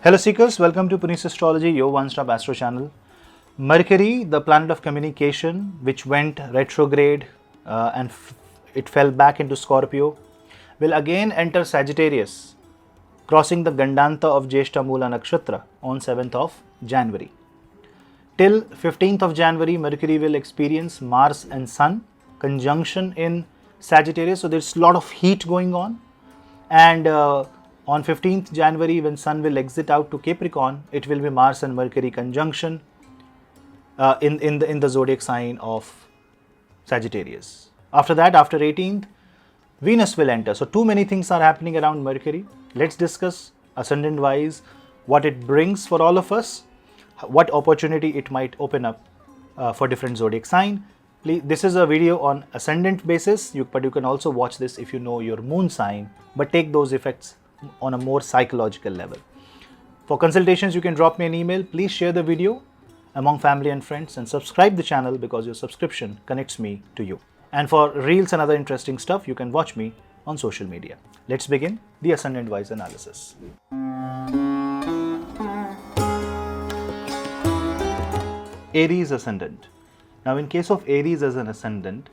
Hello Seekers, welcome to Punneits Astrology, your one-stop astro channel. Mercury, the planet of communication, which went retrograde and it fell back into Scorpio, will again enter Sagittarius, crossing the Gandanta of Jyeshta Mula Nakshatra on 7th of January. Till 15th of January, Mercury will experience Mars and Sun conjunction in Sagittarius, so there's a lot of heat going on. And on 15th January, when Sun will exit out to Capricorn, it will be Mars and Mercury conjunction in the zodiac sign of Sagittarius. After that, after 18th, Venus will enter. So too many things are happening around Mercury. Let's discuss ascendant wise what it brings for all of us, what opportunity it might open up for different zodiac sign. Please, this is a video on ascendant basis, but you can also watch this if you know your moon sign, but take those effects on a more psychological level. For consultations, you can drop me an email. Please share the video among family and friends and subscribe the channel because your subscription connects me to you. And for reels and other interesting stuff, you can watch me on social media. Let's begin the ascendant wise analysis. Aries ascendant. Now in case of Aries as an ascendant,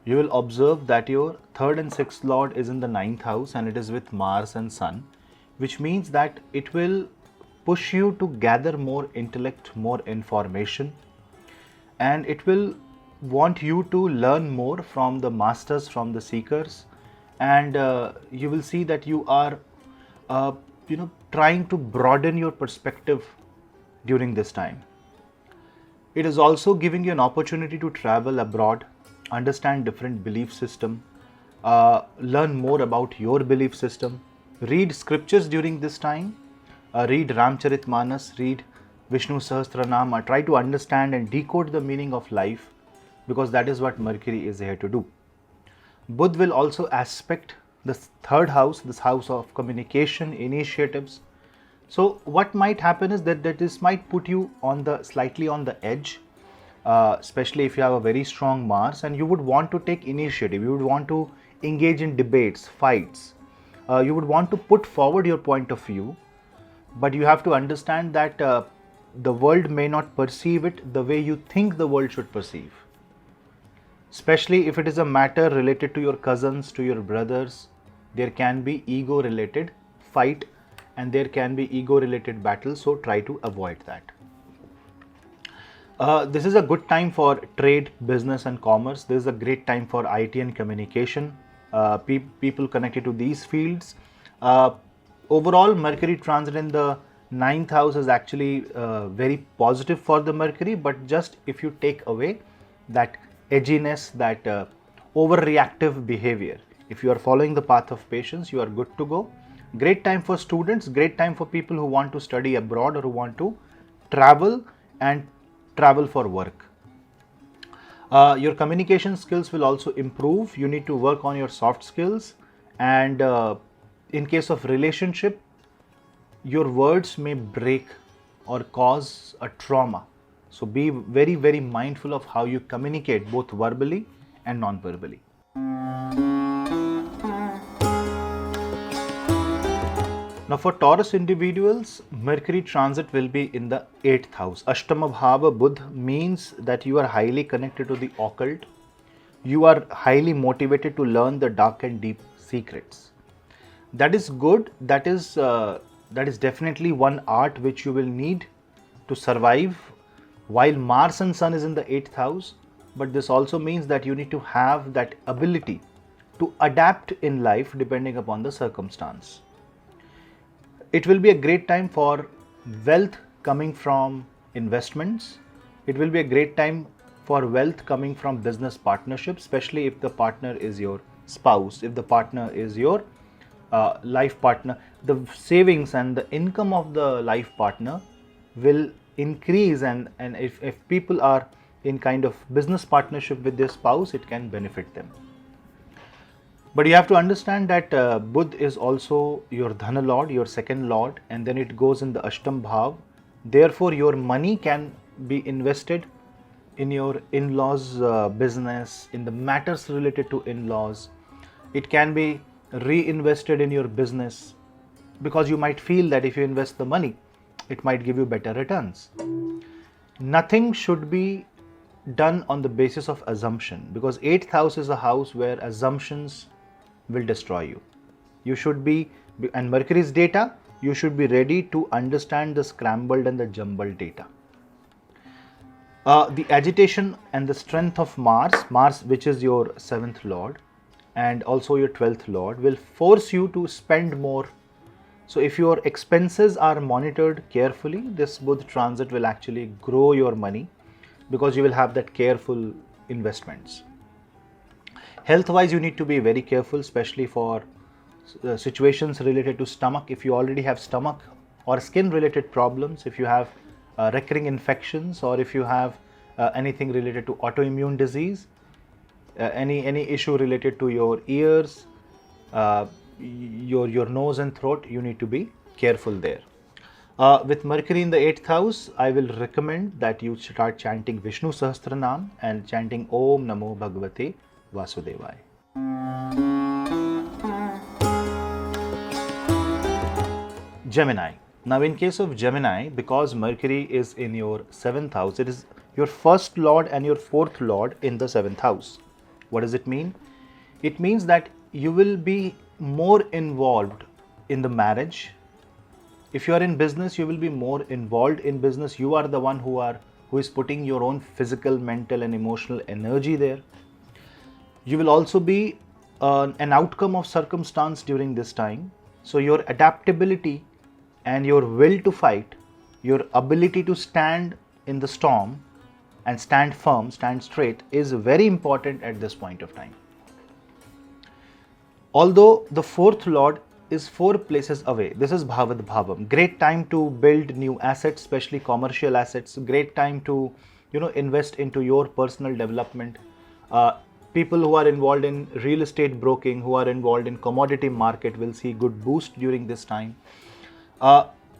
you will observe that your 3rd and 6th lord is in the 9th house and it is with Mars and Sun, which means that it will push you to gather more intellect, more information, and it will want you to learn more from the masters, from the seekers, and you will see that you are trying to broaden your perspective during this time. It is also giving you an opportunity to travel abroad, understand different belief system, learn more about your belief system, read scriptures during this time, read Ramcharitmanas, read Vishnu Sahasranama, try to understand and decode the meaning of life, because that is what Mercury is here to do. Budh will also aspect the 3rd house, this house of communication, initiatives. So what might happen is that this might put you slightly on the edge, especially if you have a very strong Mars and you would want to take initiative, you would want to engage in debates, fights, you would want to put forward your point of view, but you have to understand that the world may not perceive it the way you think the world should perceive. Especially if it is a matter related to your cousins, to your brothers, there can be ego related fight and there can be ego related battle, so try to avoid that. This is a good time for trade, business and commerce. This is a great time for IT and communication, people connected to these fields. Overall, Mercury transit in the 9th house is actually very positive for the Mercury, but just if you take away that edginess, that overreactive behavior, if you are following the path of patience, you are good to go. Great time for students, great time for people who want to study abroad or who want to travel and travel for work. Your communication skills will also improve. You need to work on your soft skills, and in case of relationship, your words may break or cause a trauma. So be very, very mindful of how you communicate both verbally and non-verbally. Now for Taurus individuals, Mercury transit will be in the 8th house. Ashtama Bhava Budh means that you are highly connected to the occult. You are highly motivated to learn the dark and deep secrets. That is good. That is definitely one art which you will need to survive while Mars and Sun is in the 8th house. But this also means that you need to have that ability to adapt in life depending upon the circumstance. It will be a great time for wealth coming from investments. It will be a great time for wealth coming from business partnerships, especially if the partner is your spouse, if the partner is your life partner. The savings and the income of the life partner will increase, and if people are in kind of business partnership with their spouse, it can benefit them. But you have to understand that Budh is also your Dhana Lord, your 2nd Lord, and then it goes in the Ashtam Bhav. Therefore, your money can be invested in your in-laws' business, in the matters related to in-laws. It can be reinvested in your business, because you might feel that if you invest the money, it might give you better returns. Nothing should be done on the basis of assumption, because 8th house is a house where assumptions will destroy you. You should be, and Mercury's data, you should be ready to understand the scrambled and the jumbled data. The agitation and the strength of Mars, which is your 7th lord and also your 12th lord, will force you to spend more. So if your expenses are monitored carefully, this Buddha transit will actually grow your money, because you will have that careful investments. Health wise, you need to be very careful, especially for situations related to stomach. If you already have stomach or skin related problems, if you have recurring infections, or if you have anything related to autoimmune disease, any issue related to your ears, your nose and throat, you need to be careful there. With Mercury in the 8th house, I will recommend that you start chanting Vishnu Sahasranam and chanting Om Namo Bhagavate Vasudevaya. Gemini. Now in case of Gemini, because Mercury is in your 7th house, it is your 1st lord and your 4th lord in the 7th house. What does it mean? It means that you will be more involved in the marriage. If you are in business, you will be more involved in business. You are the one who is putting your own physical, mental and emotional energy there. You will also be an outcome of circumstance during this time. So your adaptability and your will to fight, your ability to stand in the storm and stand firm, stand straight, is very important at this point of time. Although the 4th lord is 4 places away, this is Bhavad Bhavam. Great time to build new assets, especially commercial assets. Great time to invest into your personal development. People who are involved in real estate broking, who are involved in commodity market, will see good boost during this time.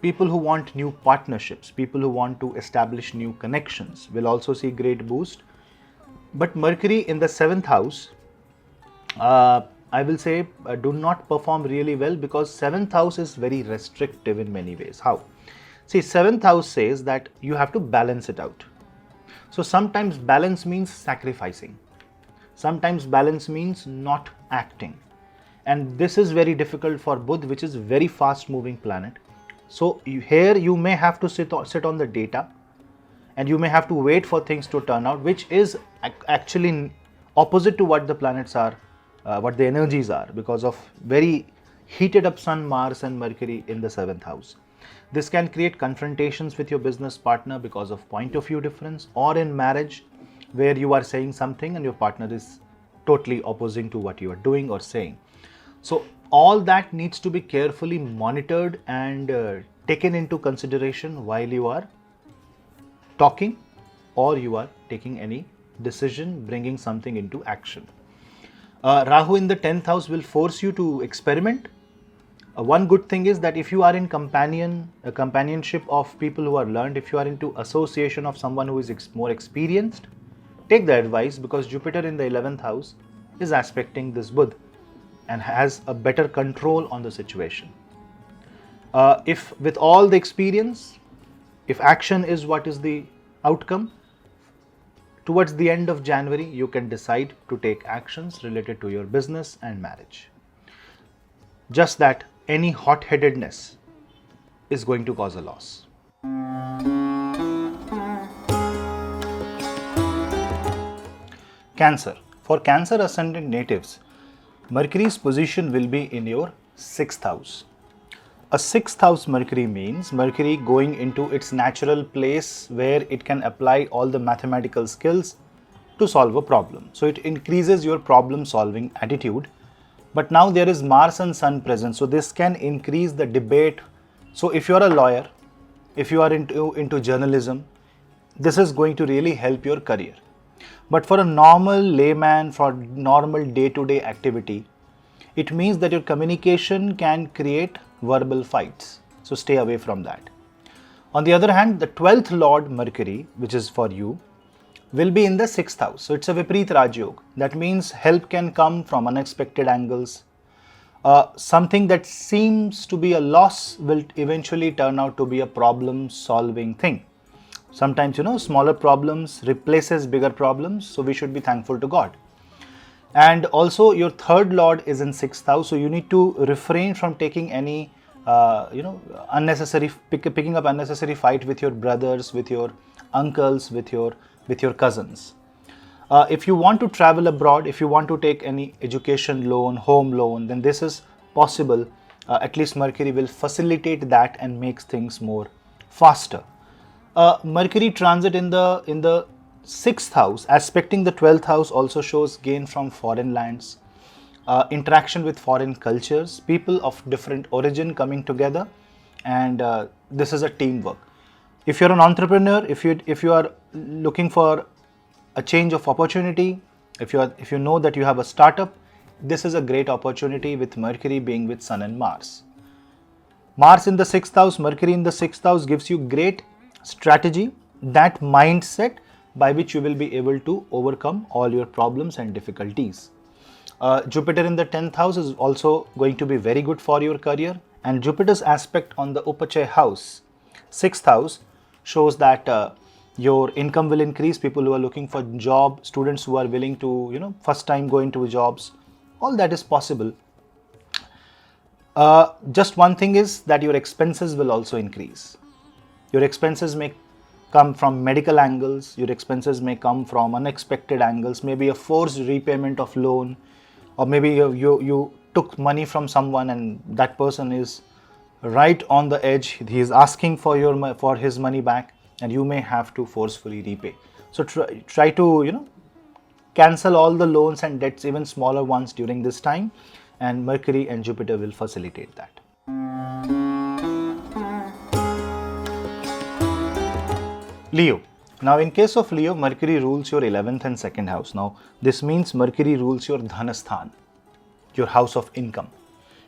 People who want new partnerships, people who want to establish new connections, will also see great boost. But Mercury in the 7th house, I will say do not perform really well, because 7th house is very restrictive in many ways. How? See, 7th house says that you have to balance it out. So sometimes balance means sacrificing. Sometimes balance means not acting. And this is very difficult for Buddha, which is very fast moving planet. So here you may have to sit on the data, and you may have to wait for things to turn out, which is actually opposite to what the planets are, what the energies are, because of very heated up Sun, Mars and Mercury in the 7th house. This can create confrontations with your business partner because of point of view difference, or in marriage where you are saying something and your partner is totally opposing to what you are doing or saying. So all that needs to be carefully monitored and taken into consideration while you are talking or you are taking any decision, bringing something into action. Rahu in the 10th house will force you to experiment. One good thing is that if you are in companionship of people who are learned, if you are into association of someone who is more experienced, take the advice, because Jupiter in the 11th house is aspecting this Buddha and has a better control on the situation. If with all the experience, if action is what is the outcome, towards the end of January, you can decide to take actions related to your business and marriage. Just that any hot-headedness is going to cause a loss. Cancer. For Cancer Ascendant natives, Mercury's position will be in your 6th house. A 6th house Mercury means Mercury going into its natural place where it can apply all the mathematical skills to solve a problem. So it increases your problem solving attitude. But now there is Mars and Sun present, so this can increase the debate. So if you are a lawyer, if you are into journalism, this is going to really help your career. But for a normal layman, for normal day-to-day activity, it means that your communication can create verbal fights. So stay away from that. On the other hand, the 12th Lord Mercury, which is for you, will be in the 6th house. So it's a Vipreet Raj Yoga. That means help can come from unexpected angles. Something that seems to be a loss will eventually turn out to be a problem solving thing. Sometimes, smaller problems replaces bigger problems, so we should be thankful to God. And also your third lord is in 6th house, so you need to refrain from taking any unnecessary picking up unnecessary fight with your brothers, with your uncles, with your cousins. If you want to travel abroad, if you want to take any education loan, home loan, then this is possible. At least Mercury will facilitate that and makes things more faster. Mercury transit in the 6th house, aspecting the 12th house, also shows gain from foreign lands, interaction with foreign cultures, people of different origin coming together, and this is a teamwork. If you're an entrepreneur, if you are looking for a change of opportunity, if you know that you have a startup, this is a great opportunity with Mercury being with Sun and Mars. Mars in the 6th house, Mercury in the 6th house gives you great strategy, that mindset by which you will be able to overcome all your problems and difficulties. Jupiter in the 10th house is also going to be very good for your career, and Jupiter's aspect on the Upachaya house, 6th house, shows that your income will increase. People who are looking for job, students who are willing to first time go into jobs, all that is possible. Just one thing is that your expenses will also increase. Your expenses may come from medical angles, your expenses may come from unexpected angles, maybe a forced repayment of loan, or maybe you took money from someone and that person is right on the edge, he is asking for his money back, and you may have to forcefully repay. So try to cancel all the loans and debts, even smaller ones, during this time, and Mercury and Jupiter will facilitate that. Leo. Now in case of Leo, Mercury rules your 11th and 2nd house. Now this means Mercury rules your Dhanasthan, your house of income,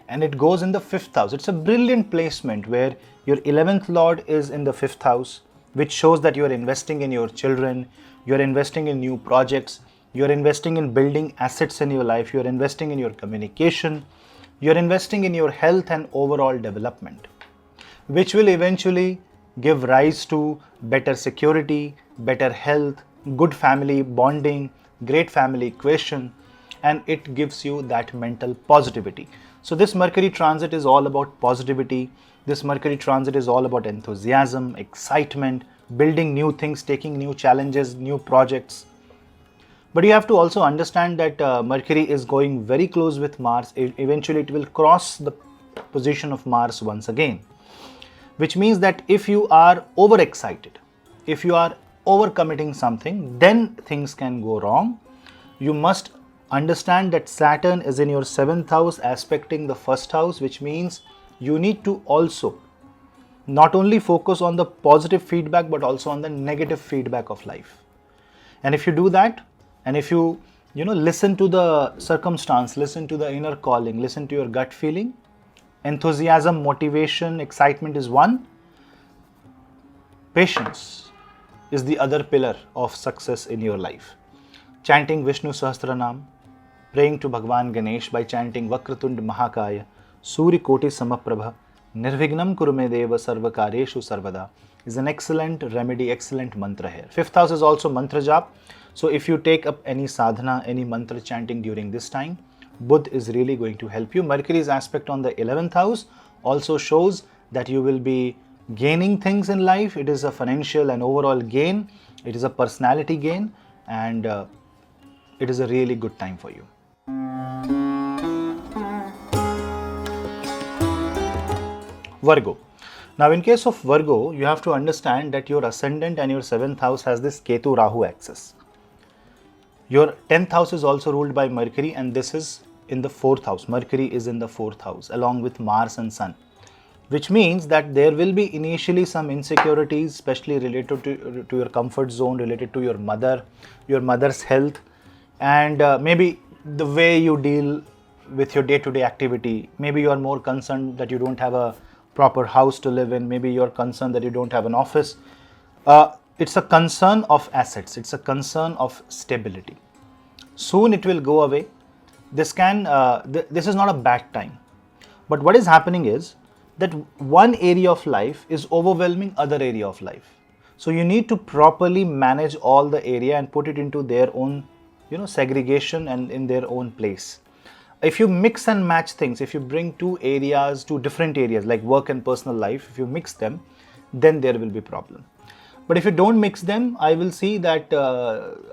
and it goes in the 5th house. It's a brilliant placement where your 11th lord is in the 5th house, which shows that you are investing in your children, you are investing in new projects, you are investing in building assets in your life, you are investing in your communication, you are investing in your health and overall development, which will eventually give rise to better security, better health, good family bonding, great family equation, and it gives you that mental positivity. So this Mercury transit is all about positivity. This Mercury transit is all about enthusiasm, excitement, building new things, taking new challenges, new projects. But you have to also understand that Mercury is going very close with Mars. Eventually it will cross the position of Mars once again, which means that if you are overexcited, if you are overcommitting something, then things can go wrong. You must understand that Saturn is in your 7th house, aspecting the 1st house, which means you need to also not only focus on the positive feedback but also on the negative feedback of life. And if you do that, and if you listen to the circumstance, listen to the inner calling, listen to your gut feeling, enthusiasm, motivation, excitement is one, patience is the other pillar of success in your life. Chanting Vishnu Sahasranam, praying to Bhagwan Ganesh by chanting Vakratund Mahakaya, Suri Koti Samaprabha, Nirvignam Kurume Deva Sarvakareshu Sarvada is an excellent remedy, excellent mantra here. 5th house is also mantra jap. So if you take up any sadhana, any mantra chanting during this time, Budh is really going to help you. Mercury's aspect on the 11th house also shows that you will be gaining things in life. It is a financial and overall gain. It is a personality gain, and it is a really good time for you. Virgo. Now in case of Virgo, you have to understand that your ascendant and your 7th house has this Ketu Rahu axis. Your 10th house is also ruled by Mercury, and this is in the 4th house. Mercury is in the 4th house along with Mars and Sun, which means that there will be initially some insecurities, especially related to your comfort zone, related to your mother's health, and maybe the way you deal with your day-to-day activity. Maybe you are more concerned that you don't have a proper house to live in. Maybe you're concerned that you don't have an office. It's a concern of assets. It's a concern of stability. Soon it will go away. This is not a bad time. But what is happening is that one area of life is overwhelming other area of life. So you need to properly manage all the area and put it into their own, segregation and in their own place. If you mix and match things, if you bring two different areas like work and personal life, if you mix them, then there will be problem. But if you don't mix them, I will see that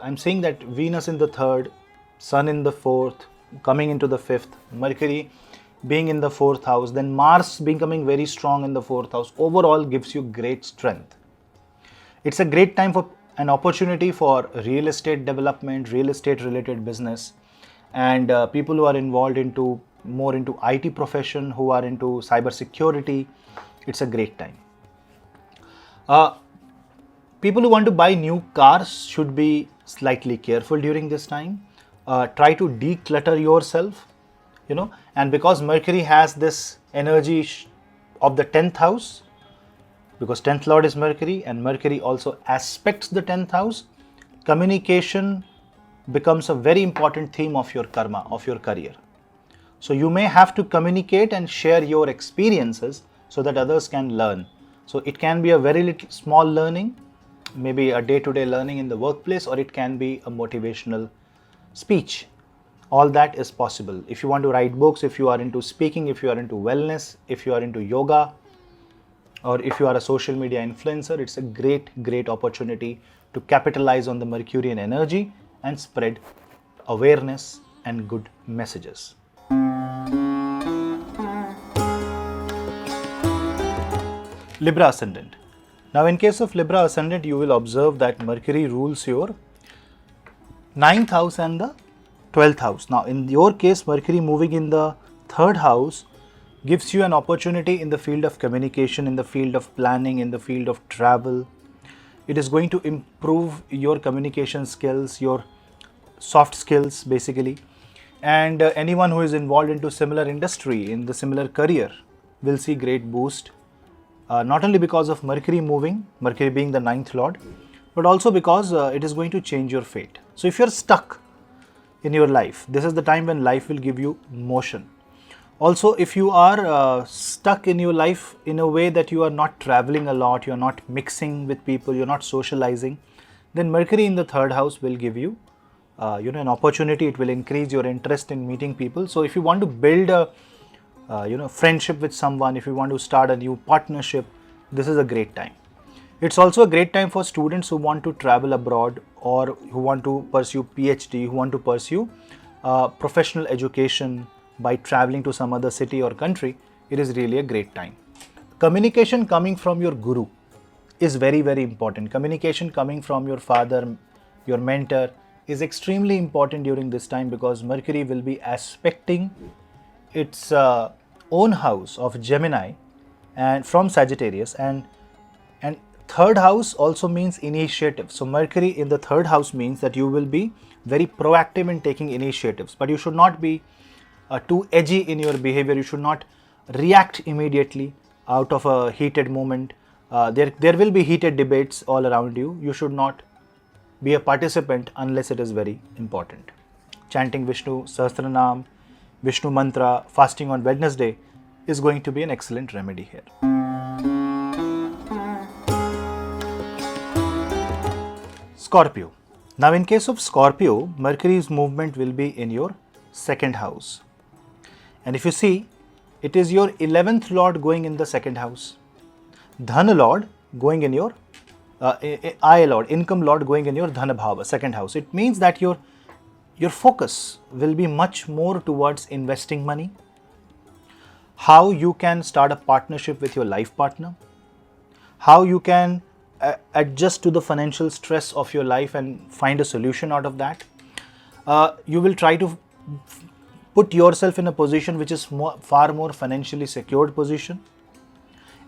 I'm seeing that Venus in the third, Sun in the fourth, coming into the fifth, Mercury being in the fourth house, then Mars becoming very strong in the fourth house, overall gives you great strength. It's a great time for an opportunity for real estate development, real estate related business, and people who are involved more into IT profession, who are into cyber security. It's a great time. People who want to buy new cars should be slightly careful during this time. Try to declutter yourself, and because Mercury has this energy of the 10th house, because 10th lord is Mercury and Mercury also aspects the 10th house, communication becomes a very important theme of your karma, of your career. So you may have to communicate and share your experiences so that others can learn. So it can be a very small learning, maybe a day-to-day learning in the workplace, or it can be a motivational speech. All that is possible. If you want to write books, if you are into speaking, if you are into wellness, if you are into yoga, or if you are a social media influencer, it's a great opportunity to capitalize on the Mercurian energy and spread awareness and good messages. Libra Ascendant. Now in case of Libra Ascendant, you will observe that Mercury rules your 9th house and the 12th house. Now in your case, Mercury moving in the 3rd house gives you an opportunity in the field of communication, in the field of planning, in the field of travel. It is going to improve your communication skills, your soft skills basically. And anyone who is involved into similar industry, in the similar career, will see great boost. Not only because of Mercury moving, Mercury being the 9th lord, but also because it is going to change your fate. So if you're stuck in your life, this is the time when life will give you motion. Also, if you are stuck in your life in a way that you are not traveling a lot, you are not mixing with people, you're not socializing, then Mercury in the 3rd house will give you an opportunity. It will increase your interest in meeting people. So if you want to build a friendship with someone, if you want to start a new partnership, this is a great time. It's also a great time for students who want to travel abroad, or who want to pursue PhD, who want to pursue professional education by traveling to some other city or country. It is really a great time. Communication coming from your guru is very important. Communication coming from your father, your mentor, is extremely important during this time, because Mercury will be aspecting its own house of Gemini and from Sagittarius, and 3rd house also means initiative. So Mercury in the 3rd house means that you will be very proactive in taking initiatives, but you should not be too edgy in your behavior. You should not react immediately out of a heated moment. There will be heated debates all around you. You should not be a participant unless it is very important. Chanting Vishnu Sahasranam, Vishnu Mantra, fasting on Wednesday is going to be an excellent remedy here. Scorpio. Now in case of Scorpio, Mercury's movement will be in your 2nd house. And if you see, it is your 11th lord going in the 2nd house, Dhana lord going in your I lord, income lord going in your Dhana Bhava, 2nd house. It means that your focus will be much more towards investing money, how you can start a partnership with your life partner, how you can adjust to the financial stress of your life and find a solution out of that. You will try to put yourself in a position which is far more financially secured position.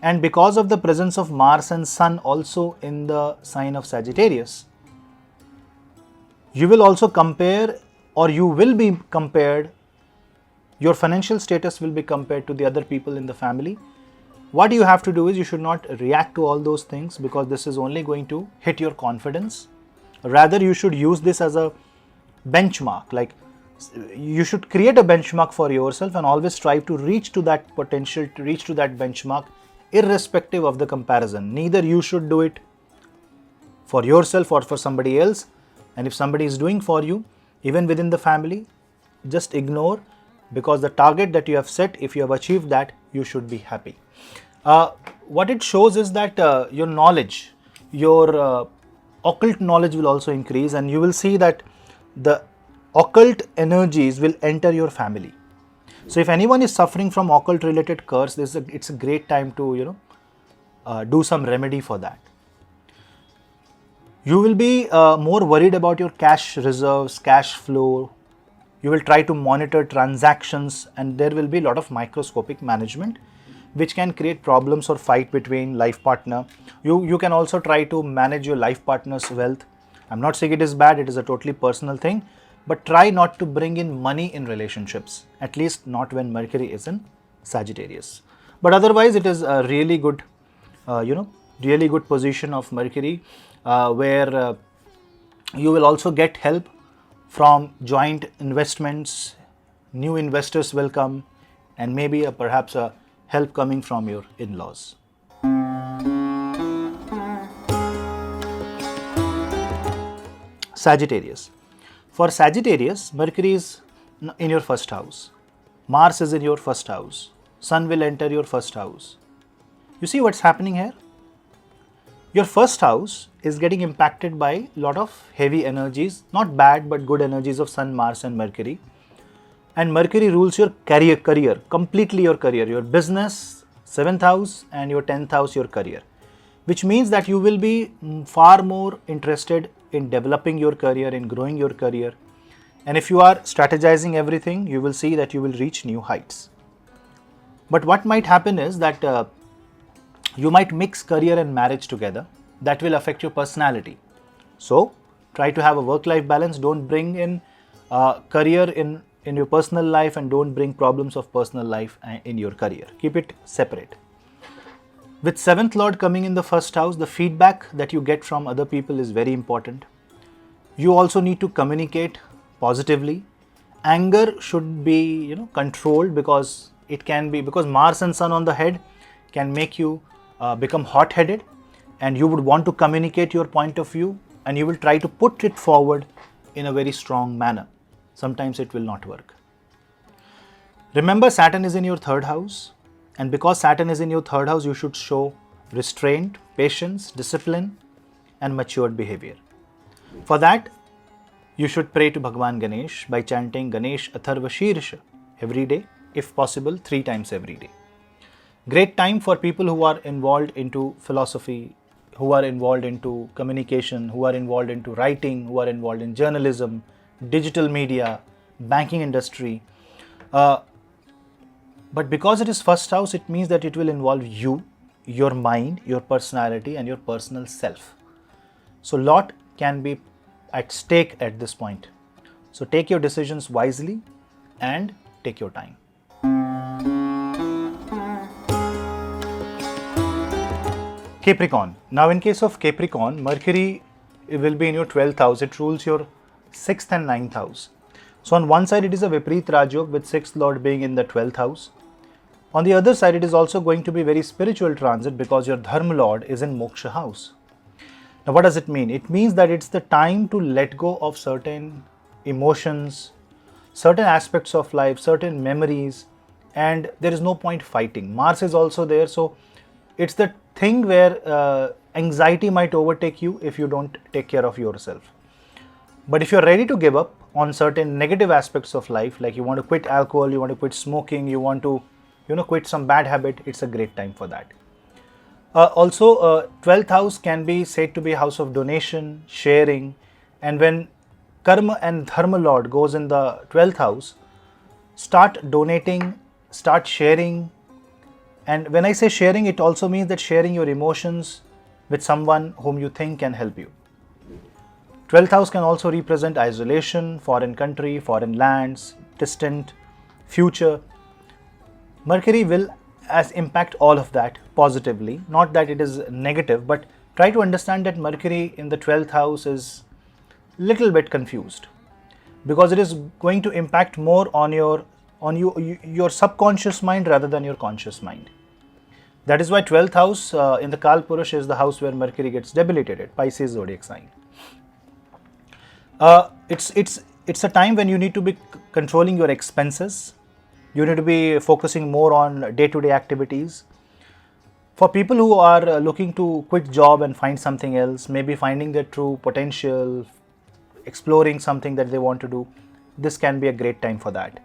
And because of the presence of Mars and Sun also in the sign of Sagittarius, you will also compare, or you will be compared, your financial status will be compared to the other people in the family. What you have to do is, you should not react to all those things, because this is only going to hit your confidence. Rather, you should use this as a benchmark, like You should create a benchmark for yourself and always strive to reach to that potential, to reach to that benchmark, irrespective of the comparison. Neither you should do it for yourself or for somebody else. And if somebody is doing for you, even within the family, just ignore, because the target that you have set, if you have achieved that, you should be happy. What it shows is that your knowledge, your occult knowledge will also increase, and you will see that the occult energies will enter your family. So if anyone is suffering from occult related curse, it's a great time to do some remedy for that. You will be more worried about your cash reserves, cash flow. You will try to monitor transactions, and there will be a lot of microscopic management which can create problems or fight between life partner. You can also try to manage your life partner's wealth. I'm not saying it is bad, it is a totally personal thing, but try not to bring in money in relationships, at least not when Mercury is in Sagittarius. But otherwise it is a really good, really good position of Mercury, where you will also get help from joint investments, new investors will come, and maybe perhaps a help coming from your in-laws. Sagittarius. For Sagittarius, Mercury is in your first house. Mars is in your first house. Sun will enter your first house. You see what's happening here? Your first house is getting impacted by a lot of heavy energies, not bad but good energies of Sun, Mars and Mercury. And Mercury rules your career, completely your career, your business, 7th house, and your 10th house, your career. Which means that you will be far more interested in developing your career, in growing your career. And if you are strategizing everything, you will see that you will reach new heights. But what might happen is that you might mix career and marriage together. That will affect your personality. So try to have a work-life balance. Don't bring in career in your personal life, and don't bring problems of personal life in your career. Keep it separate. With 7th Lord coming in the first house, the feedback that you get from other people is very important. You also need to communicate positively. Anger should be controlled, because because Mars and Sun on the head can make you become hot-headed, and you would want to communicate your point of view, and you will try to put it forward in a very strong manner. Sometimes it will not work. Remember, Saturn is in your 3rd house, and because Saturn is in your 3rd house, you should show restraint, patience, discipline and matured behavior. For that, you should pray to Bhagwan Ganesh by chanting Ganesh Atharva Shirsha every day, if possible 3 times every day. Great time for people who are involved into philosophy, who are involved into communication, who are involved into writing, who are involved in journalism, digital media, banking industry. But because it is first house, it means that it will involve you, your mind, your personality and your personal self. So lot can be at stake at this point. So take your decisions wisely and take your time. Capricorn. Now in case of Capricorn, Mercury will be in your 12th house. It rules your 6th and 9th house. So on one side it is a Vipreet Rajyog with 6th Lord being in the 12th house. On the other side it is also going to be very spiritual transit, because your Dharma Lord is in Moksha house. Now what does it mean? It means that it's the time to let go of certain emotions, certain aspects of life, certain memories, and there is no point fighting. Mars is also there, so it's the thing where anxiety might overtake you if you don't take care of yourself. But if you're ready to give up on certain negative aspects of life, like you want to quit alcohol, you want to quit smoking, you want to quit some bad habit, it's a great time for that. Also, 12th house can be said to be a house of donation, sharing, and when Karma and Dharma Lord goes in the 12th house, start donating, start sharing. And when I say sharing, it also means that sharing your emotions with someone whom you think can help you. 12th house can also represent isolation, foreign country, foreign lands, distant future. Mercury will impact all of that positively. Not that it is negative, but try to understand that Mercury in the 12th house is little bit confused. because it is going to impact more on your subconscious mind rather than your conscious mind. That is why 12th house in the Kal Purush is the house where Mercury gets debilitated, Pisces zodiac sign. It's a time when you need to be controlling your expenses. You need to be focusing more on day-to-day activities. For people who are looking to quit job and find something else, maybe finding their true potential, exploring something that they want to do, this can be a great time for that.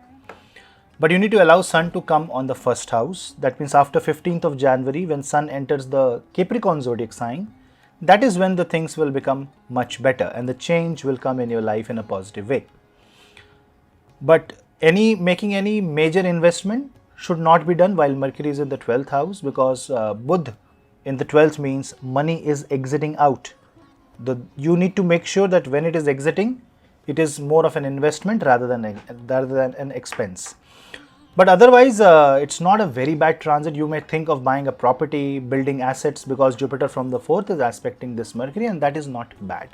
But you need to allow Sun to come on the first house. That means after 15th of January, when Sun enters the Capricorn zodiac sign, that is when the things will become much better and the change will come in your life in a positive way. But making any major investment should not be done while Mercury is in the 12th house, because Budh in the 12th means money is exiting out. You need to make sure that when it is exiting, it is more of an investment rather than an expense. But otherwise, it's not a very bad transit. You may think of buying a property, building assets, because Jupiter from the 4th is aspecting this Mercury, and that is not bad.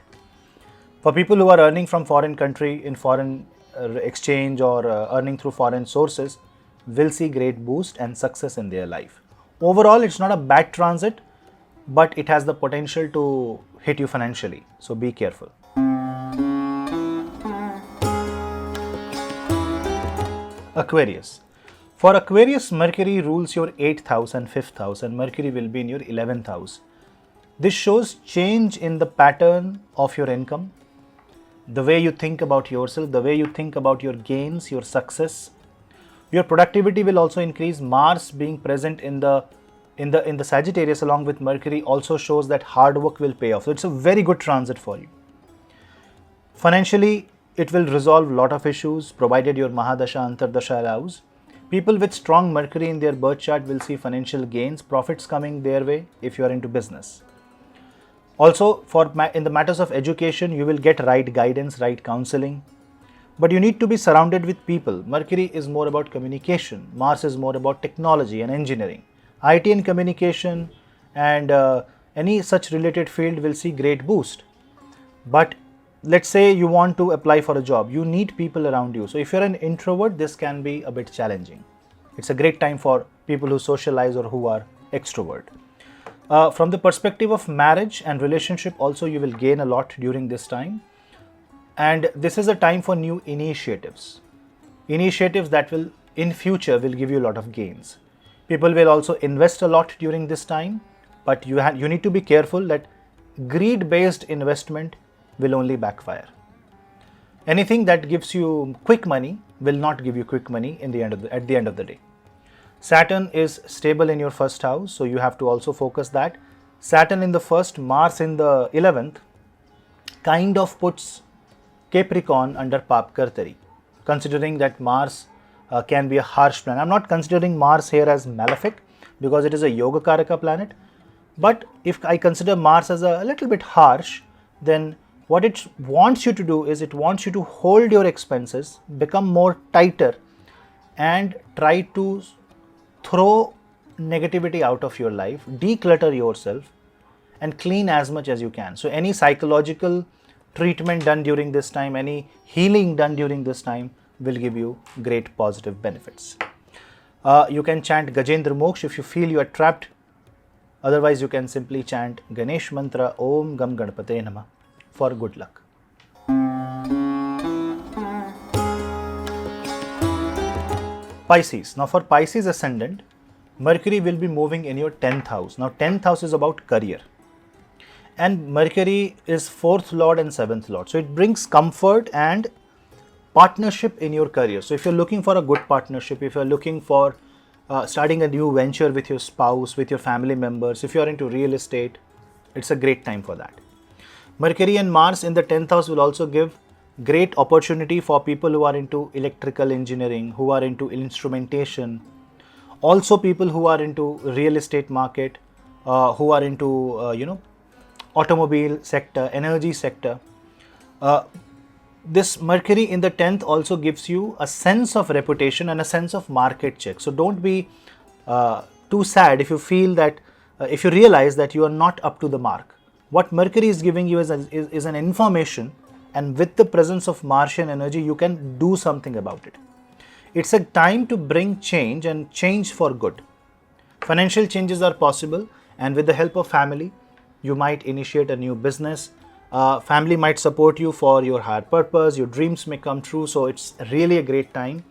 For people who are earning from foreign country in foreign exchange or earning through foreign sources, will see great boost and success in their life. Overall, it's not a bad transit, but it has the potential to hit you financially. So be careful. Aquarius. For Aquarius, Mercury rules your 8th house and 5th house, and Mercury will be in your 11th house. This shows change in the pattern of your income, the way you think about yourself, the way you think about your gains, your success. Your productivity will also increase. Mars being present in the Sagittarius along with Mercury also shows that hard work will pay off. So it's a very good transit for you. Financially, it will resolve a lot of issues provided your Mahadasha Antardasha allows. People with strong Mercury in their birth chart will see financial gains, profits coming their way if you are into business. Also, in the matters of education, you will get right guidance, right counseling. But you need to be surrounded with people. Mercury is more about communication. Mars is more about technology and engineering. IT and communication and any such related field will see great boost. But let's say you want to apply for a job. You need people around you. So if you're an introvert, this can be a bit challenging. It's a great time for people who socialize or who are extrovert. From the perspective of marriage and relationship, also you will gain a lot during this time. And this is a time for new initiatives. Initiatives that will, in future, will give you a lot of gains. People will also invest a lot during this time, but you need to be careful that greed-based investment will only backfire. Anything that gives you quick money will not give you quick money at the end of the day. Saturn is stable in your first house, so you have to also focus that. Saturn in the first, Mars in the 11th, kind of puts Capricorn under Paap Kartari, considering that Mars can be a harsh planet. I'm not considering Mars here as malefic because it is a Yoga Karaka planet, but if I consider Mars as a little bit harsh, then what it wants you to do is it wants you to hold your expenses, become more tighter, and try to throw negativity out of your life, declutter yourself, and clean as much as you can. So any psychological treatment done during this time, any healing done during this time will give you great positive benefits. You can chant Gajendra Moksha if you feel you are trapped. Otherwise, you can simply chant Ganesh Mantra Om Gam Ganpate Namah for good luck. Pisces. Now for Pisces Ascendant, Mercury will be moving in your 10th house. Now 10th house is about career. And Mercury is 4th Lord and 7th Lord. So it brings comfort and partnership in your career. So if you're looking for a good partnership, if you're looking for starting a new venture with your spouse, with your family members, if you're into real estate, it's a great time for that. Mercury and Mars in the 10th house will also give great opportunity for people who are into electrical engineering, who are into instrumentation, also people who are into real estate market, who are into automobile sector, energy sector. This Mercury in the 10th also gives you a sense of reputation and a sense of market check. So don't be too sad if you feel that, if you realize that you are not up to the mark. What Mercury is giving you is an information and with the presence of Martian energy, you can do something about it. It's a time to bring change and change for good. Financial changes are possible, and with the help of family, you might initiate a new business. Family might support you for your higher purpose, your dreams may come true, so it's really a great time.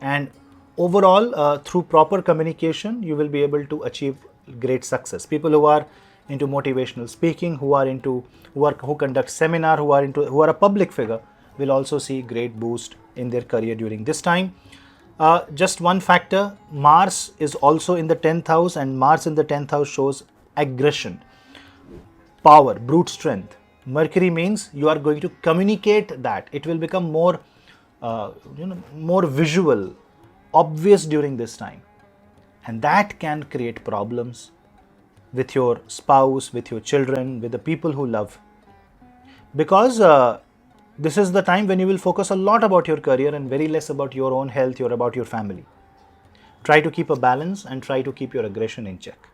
And overall, through proper communication, you will be able to achieve great success. People who are into motivational speaking, who conduct seminar, who are a public figure, will also see great boost in their career during this time. Just one factor, Mars is also in the 10th house, and Mars in the 10th house shows aggression, power, brute strength. Mercury means you are going to communicate that. It will become more, more visual, obvious during this time. And that can create problems with your spouse, with your children, with the people who love. Because this is the time when you will focus a lot about your career and very less about your own health or about your family. Try to keep a balance and try to keep your aggression in check.